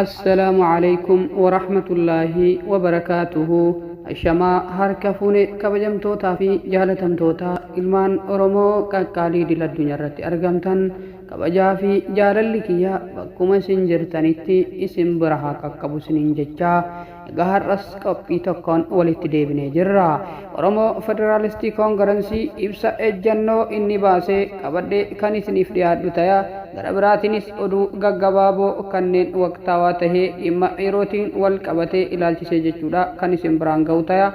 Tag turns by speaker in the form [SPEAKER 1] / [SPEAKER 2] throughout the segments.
[SPEAKER 1] السلام عليكم ورحمة الله وبركاته. الشما هركفوني كبجمتوتا في جالتمتوتا ilmaan Oromoo qaqqaalii dila addunyaa irratti argamtan kabajaa fi jaalalli kiyya bakkuma isin jirtanitti isin bira haa qaqqabu isiniin jechaa egaa har'as qophii tokkoon walitti deebinee jirra. Oromoo Federaalistii Koongirensii ibsa ejjannoo inni baasee qabadhee kan isiniif dhiyaadhu ta'a. Gara biraatiinis oduu gaggabaaboo kanneen waqtaawaa tahee dhimma yerootiin wal qabatee ilaalchisee jechuudha kan isin biraan ga'u ta'a.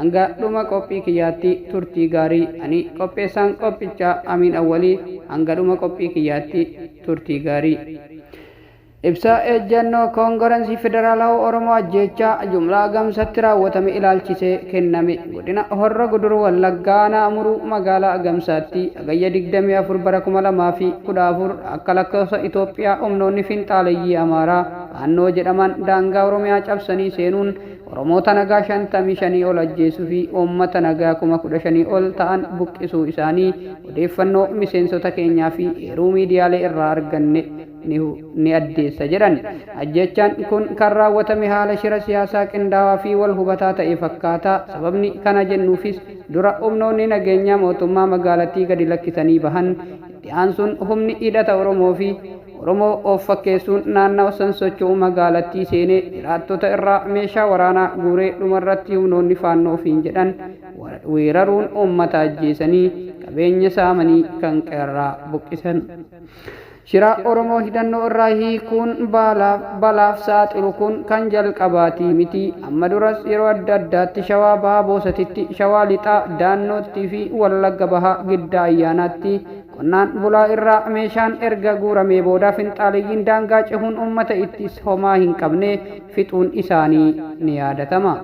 [SPEAKER 1] Hanga dhuma qophii kiyyaatti turtii gaarii. Ani qopheessaan qophichaa Amiin Awwalii. Hanga dhuma qophii kiyyaatti turtii gaarii. Ibsa ejjannoo Koongirensii Federaalawaa Oromoo ajjeechaa jumlaa gamsatti raawwatame ilaalchisee kenname. Godina Horra Guduruu Wallaggaa Naamuruu magaalaa Gamsaatti hagayya 24 bara 2014 akka lakkoofsa Itoophiyaa humnoonni finxaaleeyyii Amaaraa Faannoo jedhaman daangaa Oromiyaa cabsanii seenuun Oromoota nagaa 55 ol ajjeesuu fi uummata nagaa 15,000 ol ta'an buqqisuu isaanii odeeffannoo miseensota keenyaa fi eeruu miidiyaalee irraa arganne ni addeessa jedhan. Ajjechaan kun kan raawwatame haala shira siyaasaa qindaawaa fi wal hubataa ta'e fakkaata. Sababni kana jennuufis dura humnoonni nageenyaa mootummaa magaalattii gadi lakkisanii bahan itti aansuun humni hidhata Oromoo fi Oromoo of fakkeessuun naannawa san socho'uu magaalattii seenee jiraattota irraa meeshaa waraanaa guuree dhumarratti humnoonni faannoo ofiin jedhan weeraruun uummata ajjeesanii qabeenya saamanii kan qeerraa buqqisan. Shira Oromoo hidhannoo irraa hiikuun balaaf saaxilu kun kan jalqabaatii miti. Amma duras yeroo adda addaatti Shawaa Bahaa Boosatitti, Shawaa Lixaa Daannootti fi Wallagga Bahaa Giddaa Ayyaanaatti qonnaan bulaa irraa meeshaan erga guuramee booda finxaaleeyyiin daangaa cehuun uummata ittis homaa hin qabne fixuun isaanii ni yaadatama.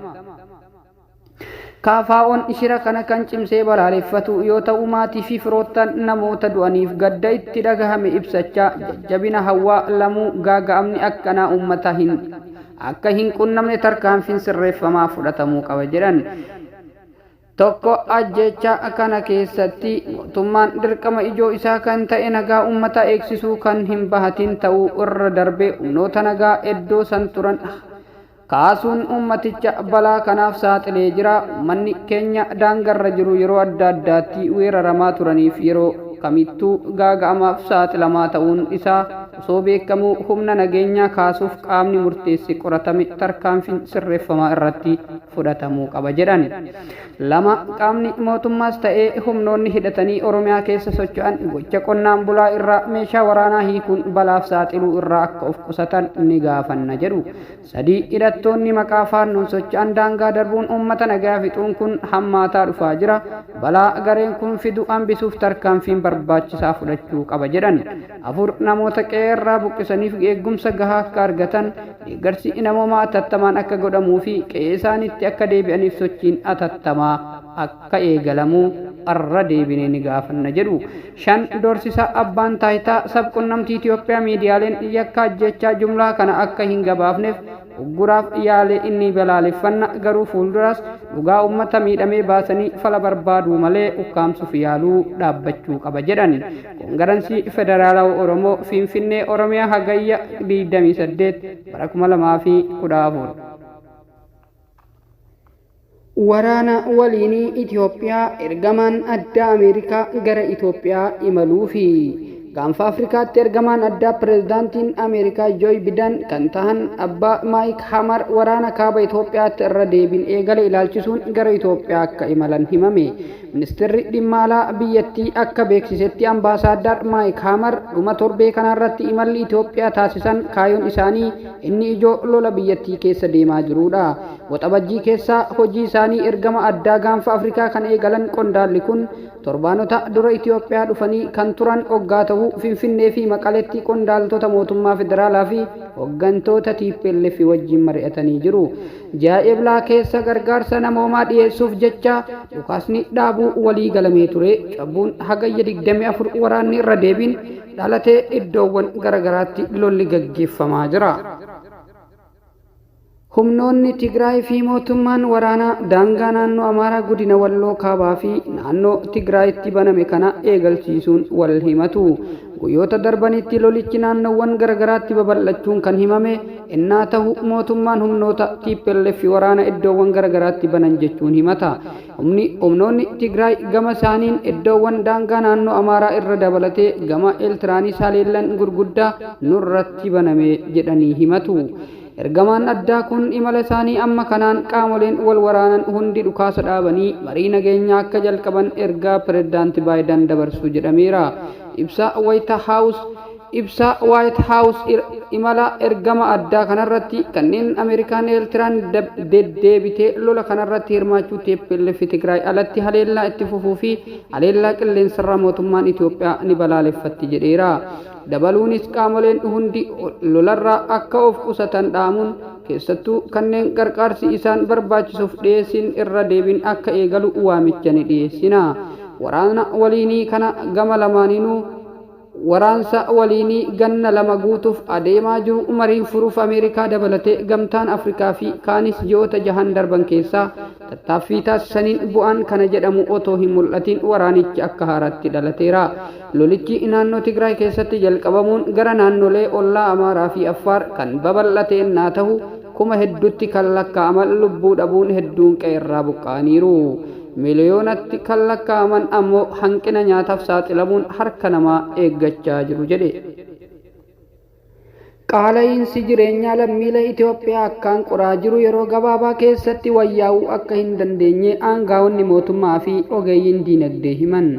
[SPEAKER 1] Kaafaa'oon shira kana kan cimsee balaaleffatu yoo ta'u maatii fi firoottan namoota du'aniif gadda itti dhagahame ibsachaa jajjabina hawwaa lamuu gaaga'amni akkanaa uummata akka hin qunnamne tarkaanfiin sirreeffamaa fudhatamuu qaba jedhan. Tokko ajjechaa kana keessatti mootummaan dirqama ijoo isaa kan ta'e nagaa uummata eegsisuu kan hin bahatin ta'uu irra darbee humnoota nagaa iddoo san turan kaasuun ummaticha balaa kanaaf saaxilee jira. Uummanni keenya daangarra jiru yeroo adda addaatti weeraramaa turaniif yeroo kamittuu gaaga'amaaf saaxilamaa ta'uun isaa osoo beekamuu humna nageenyaa kaasuuf qaamni murteessi qoratame tarkaanfiin sirreeffamaa irratti fudhatamuu qaba jedhan. Lama qaamni mootummaas ta'ee humnoonni hidhatanii Oromiyaa keessa socho'an gocha qonnaan bulaa irraa meeshaa waraanaa hiikuun balaaf saaxiluu irraa akka of qusatan ni gaafanna jedhu. Sadii hidhattoonni maqaa faannoon socho'an daangaa darbuun uummata nagaa fixuun kun hammaataa dhufaa jira. Balaa gareen kun fidu hambisuuf tarkaanfiin barbaachisaa fudhachuu qaba jedhan. Afur namoota qe'eerraa buqqisaniif eegumsa gahaa akka argatan deeggarsi namoomaa atattamaan akka godhamuu fi qe'ee isaaniitti akka deebi'aniif sochiin atattamaa akka eegalamuu arra deebinee ni gaafanna jedhu. Shan doorsisa abbaan taayitaa sabqunnamtii Itoophiyaa miidiyaaleen yakka ajjechaa jumlaa kana akka hin gabaafneef ugguraaf yaalee inni balaaleffanna. Garuu fuulduras dhugaa uummata miidhamee baasanii fala barbaaduu malee ukkaamsuuf yaaluu dhaabbachuu qaba jedhan. Koongirensii Federaalawaa Oromoo Finfinnee Oromiyaa hagayya 28 bara 2014. Waraana waliinii Itoophiyaa ergamaan addaa Ameerikaa gara Itoophiyaa imaluu fi gaanfa Afrikaatti ergamaan addaa pirezidaantiin Ameerikaa Jooy Bidan kan tahan abbaa Maayik Hamar waraana kaaba Itoophiyaatti irra deebiin eegale ilaalchisuun gara Itoophiyaa akka imalan himame. Ministeerri dhimma alaa biyyattii akka beeksisetti ambaasaaddaar Maayik Hamar dhuma torbee kanarratti imalli Itoophiyaa taasisan kaayyoon isaanii inni ijoo lola biyyattii keessa deemaa jirudha. Waxabajjii keessa hojii isaanii ergama addaa gaanfa Afrikaa kan eegalan qondaalli kun torbaanota dura Itoophiyaa dhufanii kan turan hoggaa ta'uu Finfinnee fi Maqaleetti qondaaltota mootummaa federaalaa fi hooggantoota TPLF wajjin mari'atanii jiru. Ji'a Eblaa keessa gargaarsa namoomaa dhiyeessuuf jecha dhukaasni dhaabuu walii galamee ture. Cabbuun hagayya 24 waraanni irra deebiin dhalatee iddoowwan garagaraatti lolli gaggeeffamaa jira. Humnoonni Tigraay fi mootummaan waraanaa daangaa naannoo Amaaraa godina Walloo kaabaa fi naannoo Tigraayitti baname kana eegalchiisuun wal himatu. guyyoota darbanitti lolichi naannoowwan garagaraatti babal'achuun kan himame innaa ta'u mootummaan humnoota TPLF waraana iddoowwan garagaraatti banan jechuun himata. Humnoonni Tigraay gama isaaniin iddoowwan daangaa naannoo Amaaraa irra dabalatee gama Eeltiraanis haleellan gurguddaa nurratti baname jedhanii himatu. Ergamaan addaa kun imala isaanii amma kanaan qaamoleen wal waraanan hundi dhukaasa dhaabanii marii nageenyaa akka jalqaban ergaa pirezidaantii Baayiden dabarsu jedhameera. Ibsa White House imala ergama addaa kanarratti kanneen Ameerikaan Eeltiraan deddeebitee lola kanarratti hirmaachuu TPLF Tigraay alatti haleellaa itti fufuu fi haleellaa qilleensarraa mootummaan Itoophiyaa ni balaaleffatti jedheera. Dabaluunis qaamoleen hundi lolarraa akka of qusatan dhaamuun keessattuu kanneen gargaarsi isaan barbaachisuuf dhiyeessin irra deebiin akka eegalu waamicha ni dhiyeessina. Waraana waliinii kana gama lamaaniinuu waraansa waliinii ganna lama guutuuf adeemaa jiru mariin furuuf Ameerikaa dabalatee gamtaan Afrikaa fi kaanis ji'oota 6 darban keessaa tattaaffii taasisaniin bu'aan kana jedhamu otoo hin mul'atin waraanichi akka haaraatti dhalateera. Lolichi naannoo Tigraay keessatti jalqabamuun gara naannolee ollaa Amaaraa fi Affaar kan babal'ate innaa ta'u kuma hedduutti kan lakkaa'aman lubbuu dhabuun hedduun qe'eerraa buqqa'aniiru. Miliyoonatti kan lakkaa'aman ammoo hanqina nyaataaf saaxilamuun harka namaa eeggachaa jiru jedhe. Qaala'insi jireenyaa lammiilee Itoophiyaa akkaan qoraa jiru yeroo gabaabaa keessatti wayyaa'uu akka hin dandeenye aangaa'onni mootummaa fi ogeeyyiin diinagdee himan.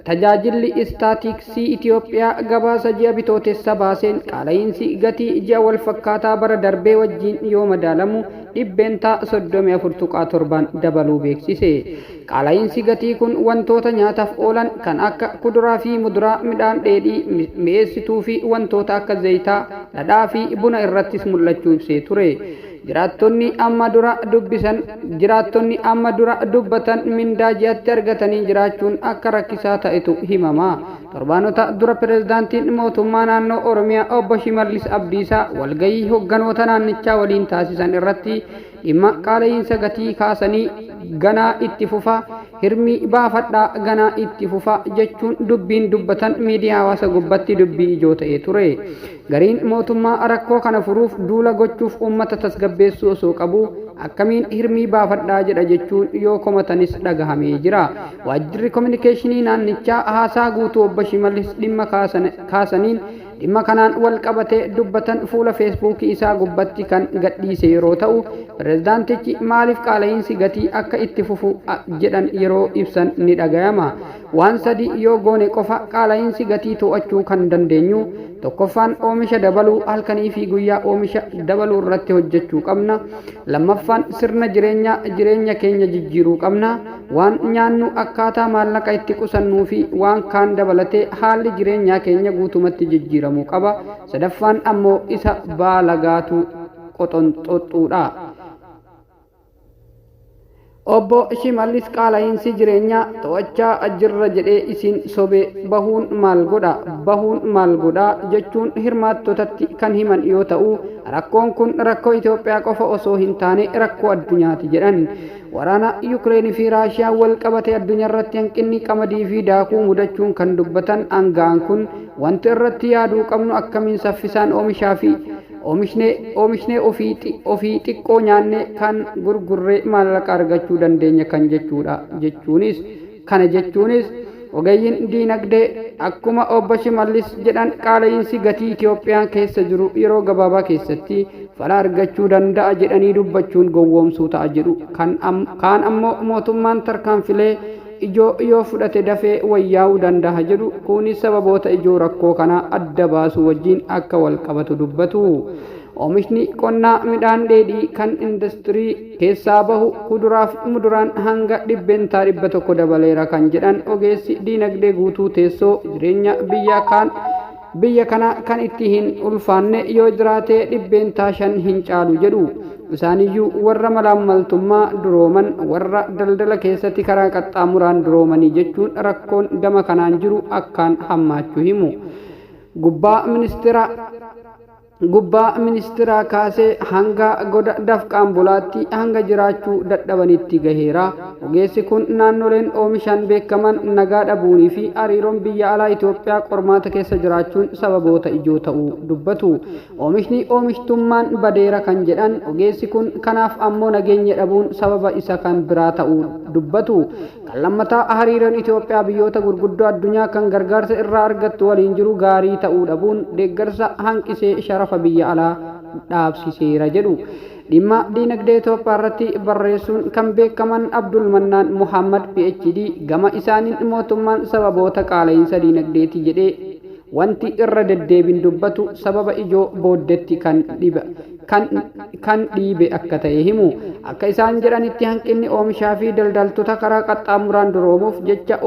[SPEAKER 1] Tajaajilli istaatiksii Itoophiyaa gabaasa ji'a bitootessa baaseen qaala'insi gatii ji'a wal fakkaataa bara darbee wajjin yoo madaalamu dhibbeentaa 34.7 dabaluu beeksise. Qaala'insi gatii kun wantoota nyaataaf oolan kan akka kuduraa fi muduraa, midhaan dheedhii, mi'eessituu fi wantoota akka zayitaa, dhadhaa fi buna irrattis mul'achuu ibsee ture. Jiraattonni amma dura dubbatan mindaa ji'atti argatanii jiraachuun akka rakkisaa ta'etu himama. Torbaanota dura pirezidaantiin mootummaa naannoo Oromiyaa obbo Shimallis Abdiisaa walgahii hogganoota naannichaa waliin taasisan irratti dhimma qaala'insa gatii kaasanii ganaa itti fufa, hirmii baafadhaa ganaa itti fufa jechuun dubbiin dubbatan miidiyaa hawaasa gubbatti dubbii ijoo ta'ee ture. Gariin mootummaa rakkoo kana furuuf duula gochuuf uummata tasgabbeessuu osoo qabu akkamiin hirmii baafadhaa jedha jechuun yoo komatanis dhagahamee jira. Waajjirri kominikeeshinii naannichaa haasaa guutuu obbo Shimallis dhimma kaasaniin dhimma kanaan wal qabatee dubbatan fuula feesbuukii isaa gubbatti kan gadhiise yeroo ta'u, pirezidaantichi maaliif qaala'insi gatii akka itti fufu jedhan yeroo ibsan ni dhagayama. Waan sadii yoo goone qofa qaala'insi gatii to'achuu kan dandeenyu. Tokkoffaan oomisha dabaluu, halkanii fi guyyaa oomisha dabaluu irratti hojjechuu qabna. Lammaffaan sirna jireenya keenya jijjiiruu qabna. Waan nyaannu akkaataa maallaqa itti qusannuu fi waan kaan dabalatee haalli jireenyaa keenya guutumatti jijjiiramuu qaba. Sadaffaan ammoo isa baalagaatu qoxonxoxuudha. Obbo Shimallis qaala'insi jireenyaa to'achaa jirra jedhee isin sobe bahuun maal godha jechuun hirmaattotatti kan himan yoo ta'u, rakkoon kun rakkoo Itoophiyaa qofa osoo hin taane rakkoo addunyaati jedhan. Waraana Yuukireenii fi Raashiyaa wal qabate addunyaa irratti hanqinni qamadii fi daakuu mudachuun kan dubbatan aanga'aan kun wanti irratti yaaduu qabnu akkamiin saffisaan oomishnee ofii xiqqoo nyaannee kan gurgurree maallaqa argachuu dandeenya kan jechuunis ogeeyyiin diinagdee akkuma obbo Shimallis jedhan qaala'insi gatii Itoophiyaan keessa jiru yeroo gabaabaa keessatti fala argachuu danda'a jedhanii dubbachuun gowwoomsuu ta'a jedhu. Kaan ammoo mootummaan tarkaanfilee ijoo yoo fudhate dafee wayyaa'uu danda'a jedhu. Kunis sababoota ijoo rakkoo kanaa adda baasuu wajjin akka wal qabatu dubbatu. Oomishni qonnaa midhaan dheedhii kan industirii keessaa bahu kuduraaf muduraan hanga dhibbeentaa 100 dabaleera kan jedhan ogeessi diinagdee guutuu teessoo jireenya biyya kana kan itti hin ulfaanne yoo jiraate dhibbeentaa 5 hin caalu jedhu. Isaaniyyuu warra malaammaltummaa durooman, warra daldala keessatti karaa qaxxaamuraan duroomanii jechuun rakkoon gama kanaan jiru akkaan hammaachuu himu. Gubbaa ministeeraa kaasee hanga goda dafqaan bulaatti hanga jiraachuu dadhabanitti gaheera. ogeessi kun naannoleen oomishaan beekaman nagaa dhabuunii fi hariiroon biyya alaa Itoophiyaa qormaata keessa jiraachuun sababoota ijoo ta'uu dubbatu. Oomishni oomishtummaan badeera kan jedhan ogeessi kun kanaaf ammoo nageenya dhabuun sababa isa kan biraa ta'uu dubbatu. Kan lammataa hariiroon Itoophiyaa biyyoota gurguddoo addunyaa kan gargaarsa irraa argattu waliin jiru gaarii ta'uu dhabuun deeggarsa hanqisee sharafa biyya alaa dhaabsiseera jedhu. Dhimma diinagdee Itoophiyaa irratti barreessuun kan beekaman Abdul Mannaan Muhammad PhD gama isaaniin mootummaan sababoota qaala'insa diinagdeeti jedhee wanti irra deddeebiin dubbatu sababa ijoo booddeetti kan dhiibe akka ta'e himu. Akka isaan jedhanitti hanqinni oomishaa fi daldaltoota karaa qaxxaamuraan duroomuuf jecha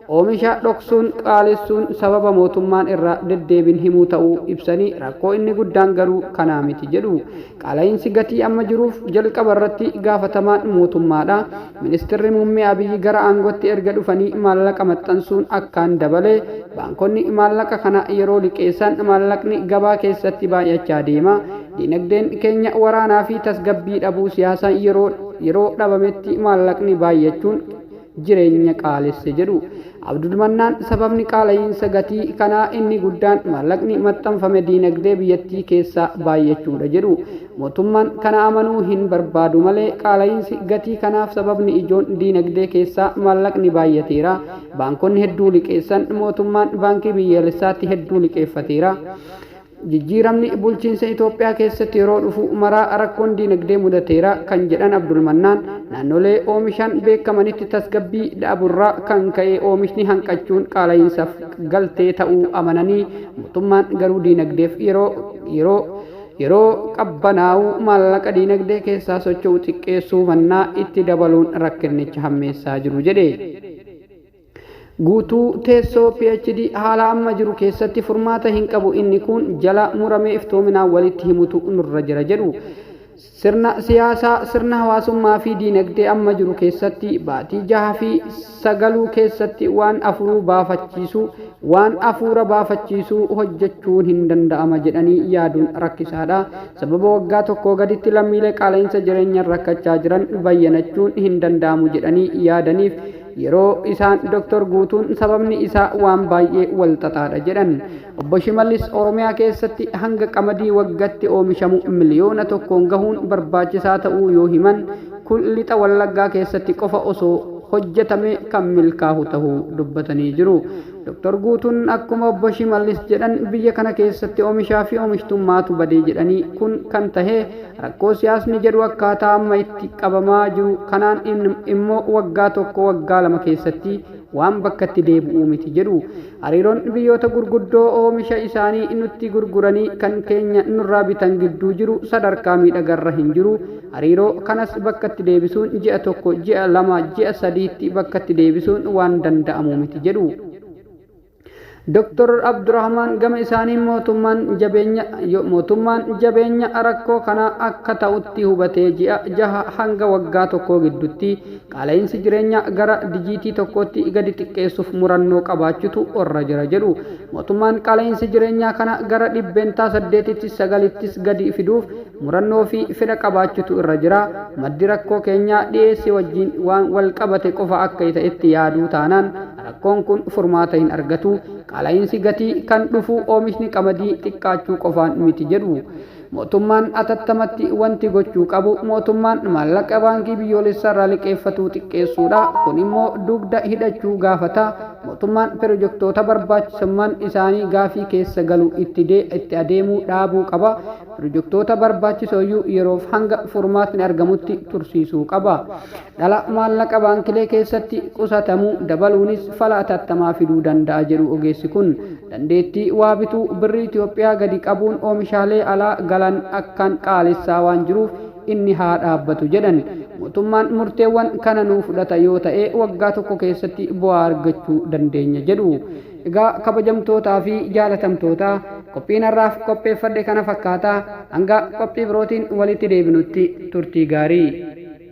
[SPEAKER 1] oomisha dhoksuun qaalessuun sababa mootummaan irra deddeebiin himuu ta'uu ibsanii rakkoo inni guddaan garuu kanaa miti jedhu. Qaala'insi gatii amma jiruuf jalqaba irratti gaafatamaan mootummaadha. Ministeerri muummee Abiyyi gara aangootti erga dhufanii maallaqa maxxansuun akkaan dabale. Baankonni maallaqa kana yeroo liqeessan maallaqni gabaa keessatti baay'achaa deema. Diinagdeen keenya waraanaa fi tasgabbii dhabuu siyaasaa yeroo dhabametti maallaqni baay'achuun jireenya qaalesse jedhu. Abdul Mannaan sababni qaala'insa gatii kanaa inni guddaan maallaqni maxxanfame diinagdee biyyattii keessaa baay'achuudha jedhu. Mootummaan kana amanuu hin barbaadu malee qaala'insi gatii kanaaf sababni ijoon diinagdee keessaa maallaqni baay'ateera. Baankonni hedduu liqeessan mootummaan baankii biyyaalessaatti hedduu liqeeffateera. Jijjiiramni bulchiinsa Itoophiyaa keessatti yeroo dhufu maraa rakkoon diinagdee mudateera kan jedhan Abdul Mannaan naannolee oomishaan beekamanitti tasgabbii dhaburraa kan ka'e oomishni hanqachuun qaala'insaaf galtee ta'uu amananii mootummaan garuu diinagdeef yeroo qabbanaa'u maallaqa diinagdee keessaa socho'u xiqqeessuu mannaa itti dabaluun rakkinicha hammeessaa jiru jedhe. Guutuu teessoo PhD haala amma jiru keessatti furmaata hin qabu inni kun jala muramee iftoominaan walitti himutu nurra jira jedhu. Sirna siyaasaa, sirna hawaasummaa fi diinagdee amma jiru keessatti baatii 6 fi 9 keessatti waan afuura baafachiisuu hojjechuun hin danda'ama jedhanii yaaduun rakkisaadha. Sababa waggaa tokkoo gaditti lammiilee qaala'insa jireenyaan rakkachaa jiran bayyanachuun hin danda'amu jedhanii yaadaniif yeroo isaan Dr. Guutuun sababni isaa waan baay'ee wal xaxaadha jedhan. Obbo Shimallis Oromiyaa keessatti hanga qamadii waggaatti oomishamu miliyoona tokkoon gahuun barbaachisaa ta'uu yoo himan kun lixa Wallaggaa keessatti qofa osoo hojjetame kan milkaa'u ta'uu dubbatanii jiru. Dr. Guutuun akkuma Obbo Shimallis jedhan biyya kana keessatti oomishaa fi oomishtummaatu badee jedhanii kun kan tahe rakkoo siyaasni jedhu akkaataa amma itti qabamaa jiru kanaan immoo waggaa tokko waggaa lama keessatti waan bakkatti deebi'uu miti jedhu. Hariiroon biyyoota gurguddoo oomisha isaanii nutti gurguranii kan keenya nurraa bitan gidduu jiru sadarkaa miidhagarra hin jiru. Hariiroo kanas bakkatti deebisuun ji'a tokko, ji'a lama, ji'a sadiitti bakkatti deebisuun waan danda'amu miti jedhu. Dr. Abdurrahman gama isaanii mootummaan jabeenya rakkoo kana akka ta'utti hubatee ji'a 6 hanga waggaa tokkoo gidduutti qaala'insi jireenya gara dijiitii tokkotti gadi xiqqeessuuf murannoo qabaachutu irra jira jedhu. Mootummaan qaala'insi jireenyaa kana gara dhibbeentaa 8-9 gadi fiduuf murannoo fi fedha qabaachutu irra jira. Maddi rakkoo keenyaa dhiyeessii wajjin waan wal qabate qofa akka ta'etti yaaduu taanaan rakkoon kun furmaata hin argatu. Qaala'insi gatii kan dhufu oomishni qamadii xiqqaachuu qofaan miti jedhu. Mootummaan atattamatti wanti gochuu qabu mootummaan maallaqa baankii biyyoolessaa irraa liqeeffatu xiqqeessuudha. Kun immoo dugda hidhachuu gaafata. Mootummaan pirojektoota barbaachisummaan isaanii gaafii keessa galu itti adeemuu dhaabuu qaba. Pirojektoota barbaachisooyyuu yeroof hanga furmaatni argamutti tursiisuu qaba. Dhala maallaqa baankilee keessatti qusatamu dabaluunis fala atattamaa fiduu danda'a jedhu ogeessi kun. Dandeettii waa bituu birrii Itoophiyaa gadi qabuun oomishaalee alaa galan akkaan qaalessaa waan jiruuf inni haa dhaabbatu jedhan. Mootummaan murteewwan kana nuu fudhata yoo ta'e waggaa tokko keessatti bu'aa argachuu dandeenya jedhu. Egaa kabajamtootaa fi jaalatamtootaa qophiin har'aaf qopheeffadhe kana fakkaata. Hanga qophii birootiin walitti deebinutti turtii gaarii.